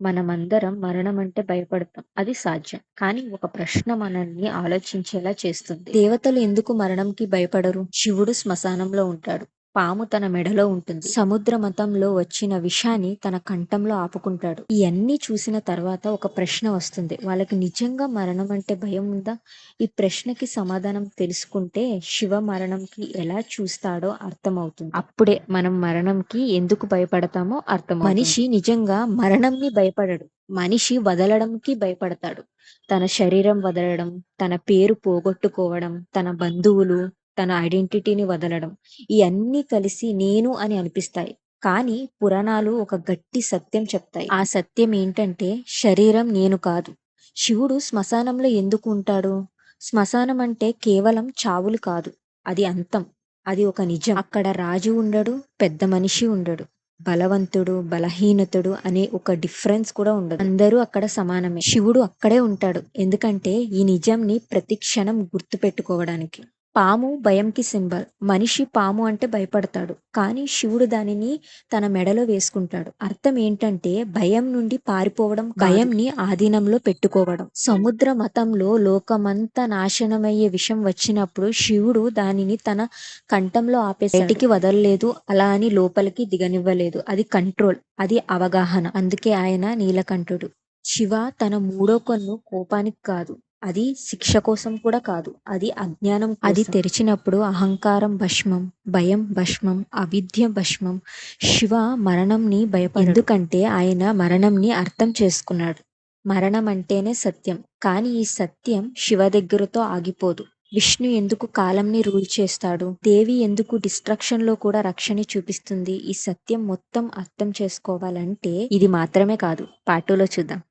మనమందరం మరణం అంటే భయపడతాం. అది సాధ్యం. కానీ ఒక ప్రశ్న మనల్ని ఆలోచించేలా చేస్తుంది. దేవతలు ఎందుకు మరణంకి భయపడరు? శివుడు శ్మశానంలో ఉంటాడు. పాము తన మెడలో ఉంటుంది. సముద్ర మతంలో వచ్చిన విషాన్ని తన కంఠంలో ఆపుకుంటాడు. ఇవన్నీ చూసిన తర్వాత ఒక ప్రశ్న వస్తుంది. వాళ్ళకి నిజంగా మరణం అంటే భయం ఉందా? ఈ ప్రశ్నకి సమాధానం తెలుసుకుంటే శివ మరణంకి ఎలా చూస్తాడో అర్థమవుతుంది. అప్పుడే మనం మరణంకి ఎందుకు భయపడతామో అర్థమవుతుంది. మనిషి నిజంగా మరణంని భయపడడు. మనిషి వదలడంకి భయపడతాడు. తన శరీరం వదలడం, తన పేరు పోగొట్టుకోవడం, తన బంధువులు, తన ఐడెంటిటీని వదలడం, ఇవన్నీ కలిసి నేను అని అనిపిస్తాయి. కానీ పురాణాలు ఒక గట్టి సత్యం చెప్తాయి. ఆ సత్యం ఏంటంటే శరీరం నేను కాదు. శివుడు శ్మశానంలో ఎందుకు ఉంటాడు? శ్మశానం అంటే కేవలం చావులు కాదు. అది అంతం. అది ఒక నిజం. అక్కడ రాజు ఉండడు, పెద్ద మనిషి ఉండడు. బలవంతుడు, బలహీనతుడు అనే ఒక డిఫరెన్స్ కూడా ఉండదు. అందరూ అక్కడ సమానమే. శివుడు అక్కడే ఉంటాడు. ఎందుకంటే ఈ నిజంని ప్రతి క్షణం గుర్తు పెట్టుకోవడానికి. పాము భయంకి సింబల్. మనిషి పాము అంటే భయపడతాడు. కానీ శివుడు దానిని తన మెడలో వేసుకుంటాడు. అర్థం ఏంటంటే భయం నుండి పారిపోవడం, భయంని ఆధీనంలో పెట్టుకోవడం. సముద్ర మతంలో లోకమంతా నాశనమయ్యే విషయం వచ్చినప్పుడు శివుడు దానిని తన కంఠంలో ఆపేసి బయటికి వదలలేదు, అలా అని లోపలికి దిగనివ్వలేదు. అది కంట్రోల్, అది అవగాహన. అందుకే ఆయన నీలకంఠుడు. శివ తన మూడో కన్ను కోపానికి కాదు, అది శిక్ష కోసం కూడా కాదు, అది అజ్ఞానం కోసం. అది తెరిచినప్పుడు అహంకారం భస్మం, భయం భస్మం, అవిద్య భస్మం. శివ మరణంని భయపడడు. ఎందుకంటే ఆయన మరణంని అర్థం చేసుకున్నాడు. మరణం అంటేనే సత్యం. కానీ ఈ సత్యం శివ దగ్గరతో ఆగిపోదు. విష్ణు ఎందుకు కాలంని రూల్ చేస్తాడు? దేవి ఎందుకు డిస్ట్రక్షన్ లో కూడా రక్షణ చూపిస్తుంది? ఈ సత్యం మొత్తం అర్థం చేసుకోవాలంటే ఇది మాత్రమే కాదు, పార్ట్ 2లో చూద్దాం.